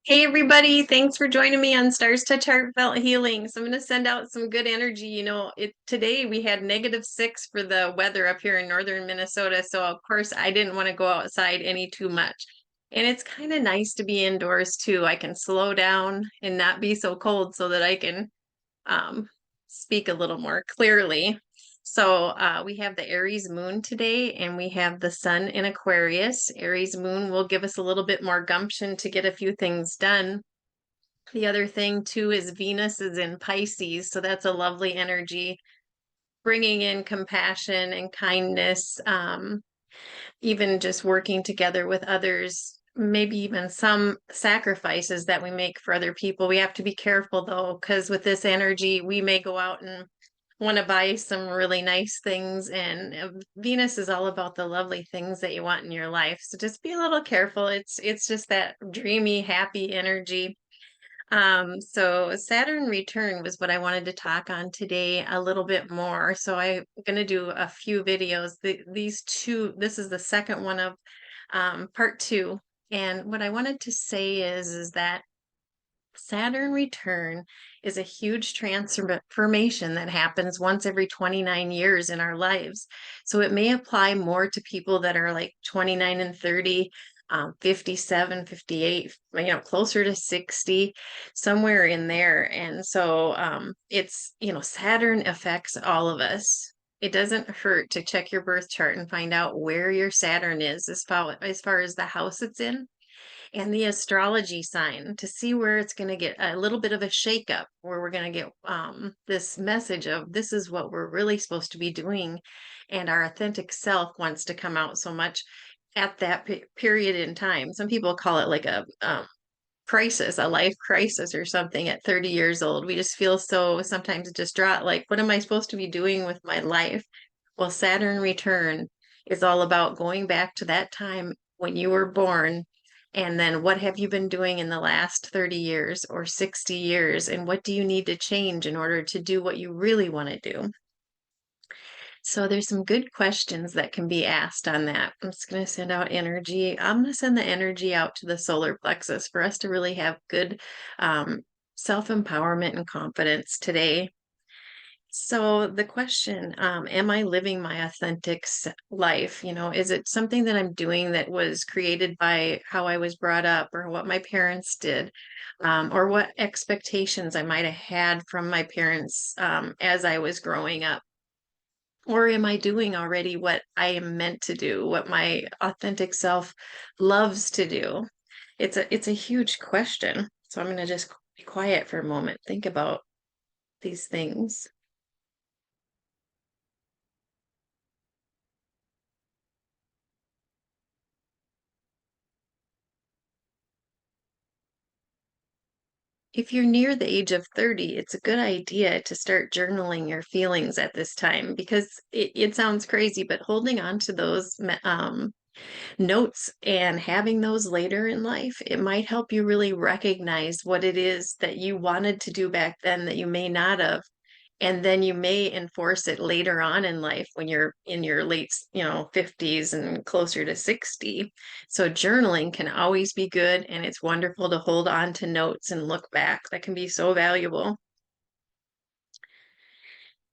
Hey everybody, thanks for joining me on Stars Touch Heartfelt Healing. So I'm going to send out some good energy. Today we had -6 for the weather up here in northern Minnesota. So of course I didn't want to go outside any too much. And it's kind of nice to be indoors too. I can slow down and not be so cold so that I can um, speak a little more clearly. So we have the Aries moon today, and we have the sun in Aquarius. Aries moon will give us a little bit more gumption to get a few things done. The other thing too is Venus is in Pisces, so that's a lovely energy, bringing in compassion and kindness, even just working together with others, maybe even some sacrifices that we make for other people. We have to be careful though, because with this energy, we may go out and want to buy some really nice things. And Venus is all about the lovely things that you want in your life. So just be a little careful. It's just that dreamy, happy energy. So Saturn Return was what I wanted to talk on today a little bit more. So I'm going to do a few videos. These two, this is the second one of part two. And what I wanted to say is that Saturn return is a huge transformation that happens once every 29 years in our lives. So it may apply more to people that are like 29 and 30, 57, 58, closer to 60, somewhere in there. And so Saturn affects all of us. It doesn't hurt to check your birth chart and find out where your Saturn is as far as the house it's in and the astrology sign to see where it's going to get a little bit of a shakeup, where we're going to get this message of this is what we're really supposed to be doing. And our authentic self wants to come out so much at that period in time. Some people call it like a crisis, a life crisis or something at 30 years old. We just feel so sometimes distraught, like, what am I supposed to be doing with my life? Well, Saturn return is all about going back to that time when you were born. And then what have you been doing in the last 30 years or 60 years? And what do you need to change in order to do what you really want to do? So there's some good questions that can be asked on that. I'm just going to send out energy. I'm going to send the energy out to the solar plexus for us to really have good self-empowerment and confidence today. So the question, am I living my authentic life? Is it something that I'm doing that was created by how I was brought up or what my parents did, or what expectations I might have had from my parents as I was growing up? Or am I doing already what I am meant to do, what my authentic self loves to do? It's a huge question. So I'm going to just be quiet for a moment, think about these things. If you're near the age of 30, it's a good idea to start journaling your feelings at this time because it sounds crazy, but holding on to those notes and having those later in life, it might help you really recognize what it is that you wanted to do back then that you may not have. And then you may enforce it later on in life when you're in your late, 50s and closer to 60. So journaling can always be good, and it's wonderful to hold on to notes and look back. That can be so valuable.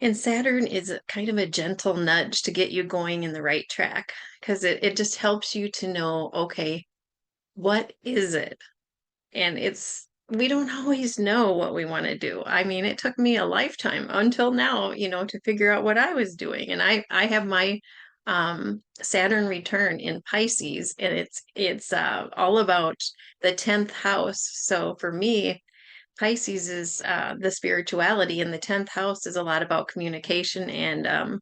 And Saturn is kind of a gentle nudge to get you going in the right track because it just helps you to know, okay, what is it? And we don't always know what we want to do. I mean, it took me a lifetime until now, to figure out what I was doing. And I have my Saturn return in Pisces, and it's all about the 10th house. So for me, Pisces is the spirituality, and the 10th house is a lot about communication and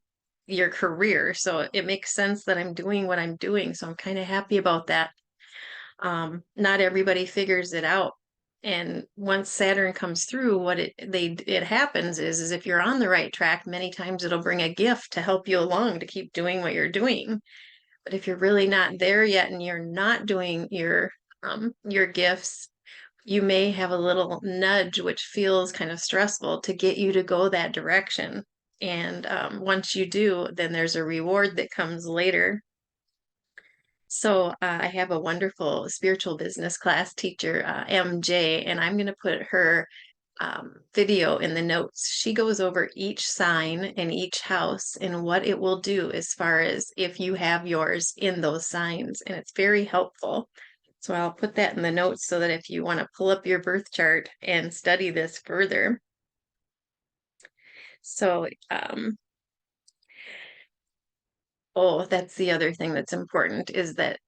your career. So it makes sense that I'm doing what I'm doing. So I'm kind of happy about that. Not everybody figures it out. And once Saturn comes through, what it happens is if you're on the right track, many times it'll bring a gift to help you along to keep doing what you're doing. But if you're really not there yet and you're not doing your gifts, you may have a little nudge which feels kind of stressful to get you to go that direction. And once you do, then there's a reward that comes later. So I have a wonderful spiritual business class teacher, MJ, and I'm going to put her video in the notes. She goes over each sign and each house and what it will do as far as if you have yours in those signs, and it's very helpful. So I'll put that in the notes so that if you want to pull up your birth chart and study this further. So oh, that's the other thing that's important is that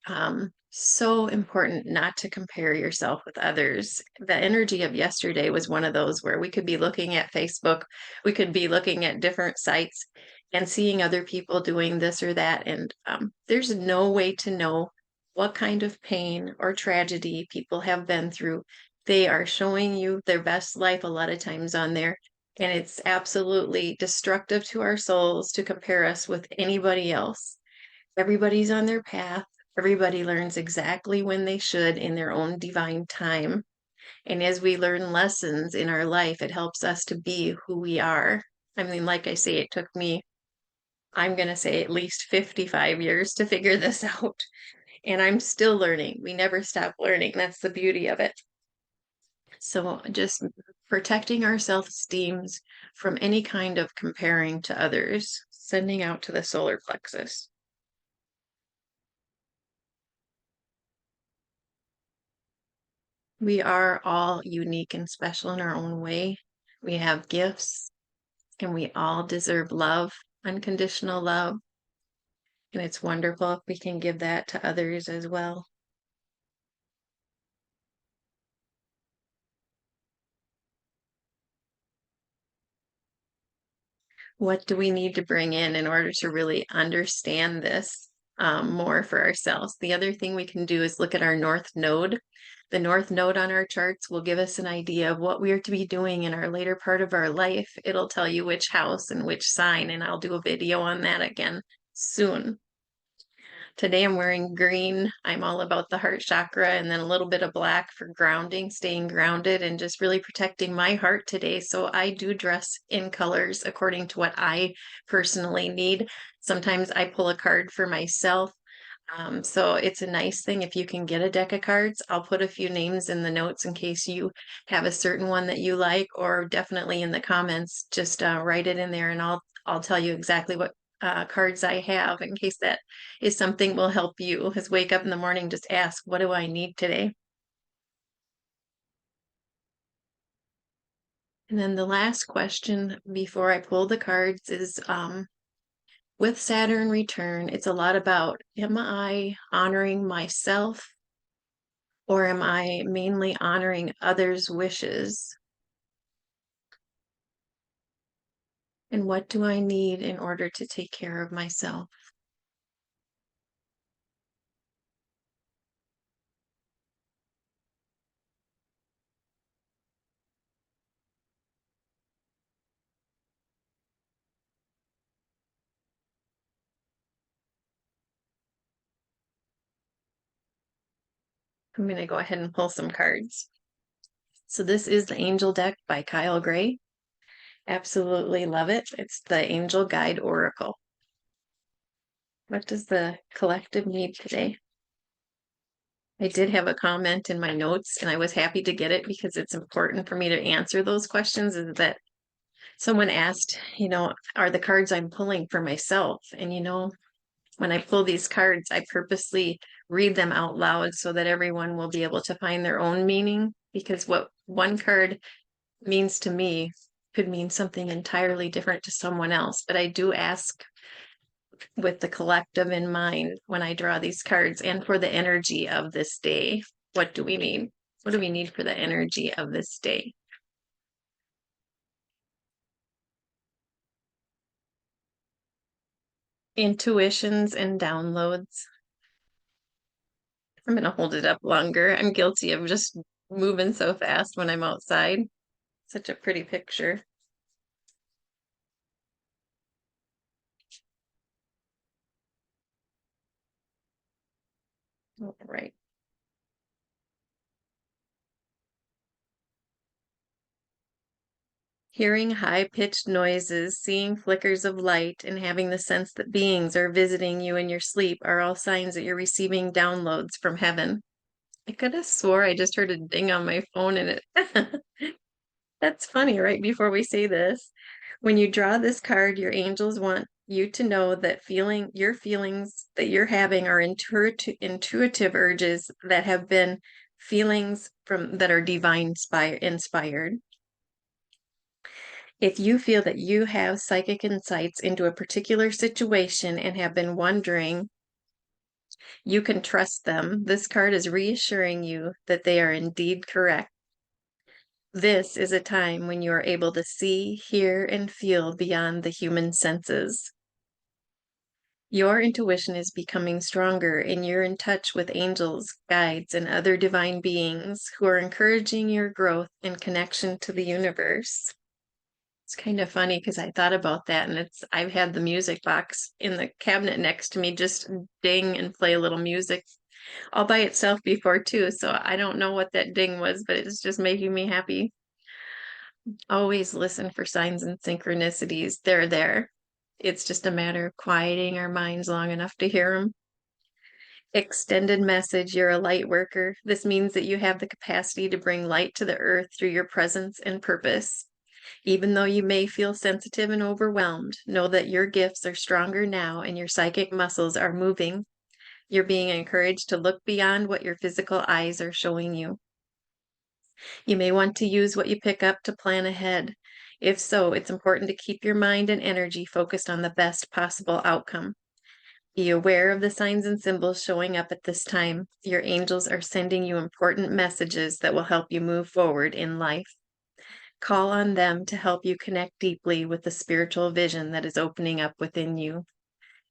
so important not to compare yourself with others. The energy of yesterday was one of those where we could be looking at Facebook, we could be looking at different sites and seeing other people doing this or that. And there's no way to know what kind of pain or tragedy people have been through. They are showing you their best life a lot of times on there. And it's absolutely destructive to our souls to compare us with anybody else. Everybody's on their path. Everybody learns exactly when they should in their own divine time. And as we learn lessons in our life, it helps us to be who we are. I mean, like I say, it took me, I'm going to say, at least 55 years to figure this out. And I'm still learning. We never stop learning. That's the beauty of it. So just protecting our self-esteems from any kind of comparing to others, sending out to the solar plexus. We are all unique and special in our own way. We have gifts and we all deserve love, unconditional love. And it's wonderful if we can give that to others as well. What do we need to bring in order to really understand this more for ourselves? The other thing we can do is look at our North Node. The North Node on our charts will give us an idea of what we are to be doing in our later part of our life. It'll tell you which house and which sign, and I'll do a video on that again soon. Today I'm wearing green. I'm all about the heart chakra and then a little bit of black for grounding, staying grounded and just really protecting my heart today. So I do dress in colors according to what I personally need. Sometimes I pull a card for myself. So it's a nice thing if you can get a deck of cards. I'll put a few names in the notes in case you have a certain one that you like, or definitely in the comments, just write it in there and I'll tell you exactly what cards I have in case that is something will help you. Is wake up in the morning, just ask, what do I need today? And then the last question before I pull the cards is with Saturn return, it's a lot about, am I honoring myself or am I mainly honoring others' wishes? And what do I need in order to take care of myself? I'm going to go ahead and pull some cards. So this is the Angel deck by Kyle Gray. Absolutely love it. It's the Angel Guide Oracle. What does the collective need today? I did have a comment in my notes and I was happy to get it because it's important for me to answer those questions. Is that someone asked, are the cards I'm pulling for myself? And when I pull these cards, I purposely read them out loud so that everyone will be able to find their own meaning, because what one card means to me could mean something entirely different to someone else. But I do ask with the collective in mind when I draw these cards and for the energy of this day. What do we need? What do we need for the energy of this day? Intuitions and downloads. I'm going to hold it up longer. I'm guilty of just moving so fast when I'm outside. Such a pretty picture. All right. Hearing high-pitched noises, seeing flickers of light, and having the sense that beings are visiting you in your sleep are all signs that you're receiving downloads from heaven. I could have swore I just heard a ding on my phone and it That's funny, right before we say this. When you draw this card, your angels want you to know that your feelings that you're having are intuitive urges that have been feelings from that are inspired. If you feel that you have psychic insights into a particular situation and have been wondering, you can trust them. This card is reassuring you that they are indeed correct. This is a time when you are able to see, hear, and feel beyond the human senses. Your intuition is becoming stronger, and you're in touch with angels, guides, and other divine beings who are encouraging your growth and connection to the universe. It's kind of funny because I thought about that, and I've had the music box in the cabinet next to me just ding and play a little music all by itself before too. So I don't know what that ding was, but it's just making me happy. Always listen for signs and synchronicities. They're there. It's just a matter of quieting our minds long enough to hear them. Extended message, you're a light worker. This means that you have the capacity to bring light to the earth through your presence and purpose. Even though you may feel sensitive and overwhelmed, know that your gifts are stronger now and your psychic muscles are moving. You're being encouraged to look beyond what your physical eyes are showing you. You may want to use what you pick up to plan ahead. If so, it's important to keep your mind and energy focused on the best possible outcome. Be aware of the signs and symbols showing up at this time. Your angels are sending you important messages that will help you move forward in life. Call on them to help you connect deeply with the spiritual vision that is opening up within you.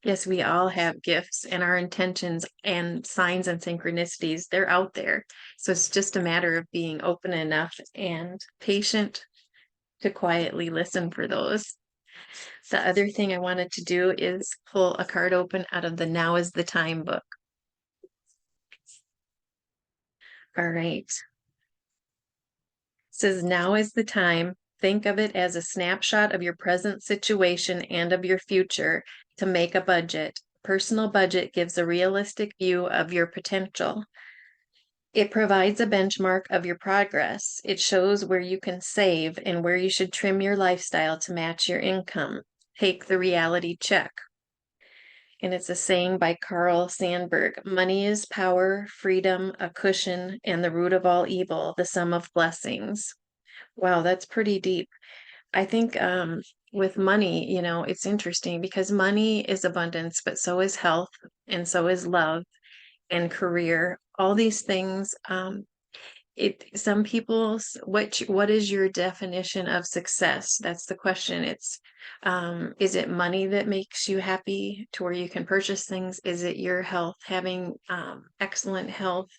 Yes, we all have gifts, and our intentions and signs and synchronicities, they're out there. So it's just a matter of being open enough and patient to quietly listen for those. The other thing I wanted to do is pull a card open out of the Now is the Time book. All right. It says, now is the time. Think of it as a snapshot of your present situation and of your future to make a budget. Personal budget gives a realistic view of your potential. It provides a benchmark of your progress. It shows where you can save and where you should trim your lifestyle to match your income. Take the reality check. And it's a saying by Carl Sandburg. Money is power, freedom, a cushion, and the root of all evil, the sum of blessings. Wow, that's pretty deep. I think with money, it's interesting because money is abundance, but so is health, and so is love and career. All these things. Some people's what is your definition of success? That's the question. It's is it money that makes you happy to where you can purchase things? Is it your health, having excellent health?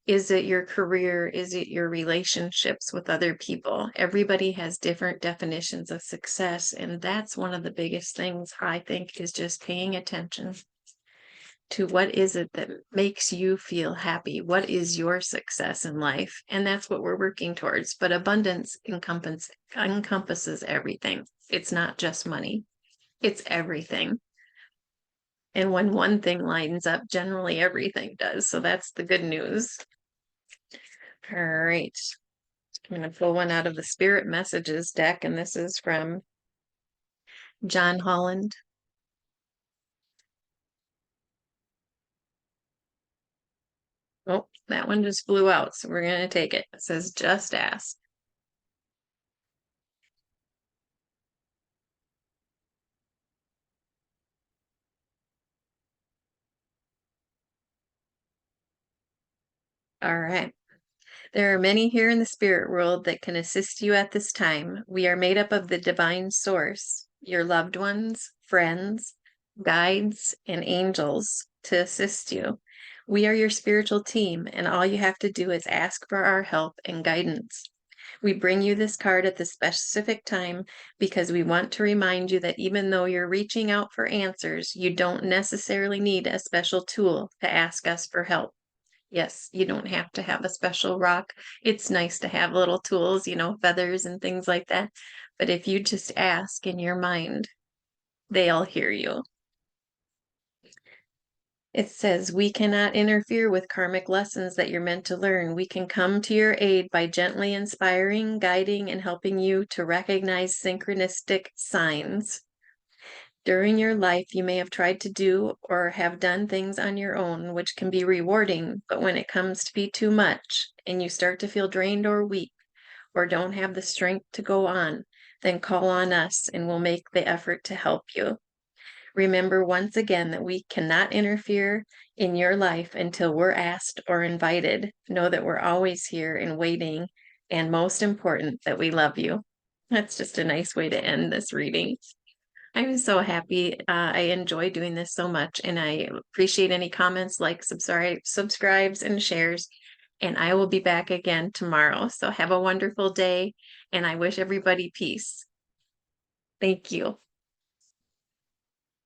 Is it your career? Is it your relationships with other people? Everybody has different definitions of success, and that's one of the biggest things I think is just paying attention to what is it that makes you feel happy? What is your success in life? And that's what we're working towards. But abundance encompasses everything. It's not just money, it's everything. And when one thing lines up, generally everything does. So that's the good news. All right. I'm going to pull one out of the Spirit Messages deck, and this is from John Holland. Oh, that one just flew out, so we're going to take it. It says, just ask. All right. There are many here in the spirit world that can assist you at this time. We are made up of the divine source, your loved ones, friends, guides, and angels to assist you. We are your spiritual team, and all you have to do is ask for our help and guidance. We bring you this card at this specific time because we want to remind you that even though you're reaching out for answers, you don't necessarily need a special tool to ask us for help. Yes, you don't have to have a special rock. It's nice to have little tools, feathers and things like that. But if you just ask in your mind, they'll hear you. It says, we cannot interfere with karmic lessons that you're meant to learn. We can come to your aid by gently inspiring, guiding, and helping you to recognize synchronistic signs. During your life, you may have tried to do or have done things on your own, which can be rewarding, but when it comes to be too much and you start to feel drained or weak or don't have the strength to go on, then call on us and we'll make the effort to help you. Remember once again that we cannot interfere in your life until we're asked or invited. Know that we're always here and waiting, and most important, that we love you. That's just a nice way to end this reading. I'm so happy. I enjoy doing this so much, and I appreciate any comments, likes, subscribes, and shares. And I will be back again tomorrow. So have a wonderful day, and I wish everybody peace. Thank you.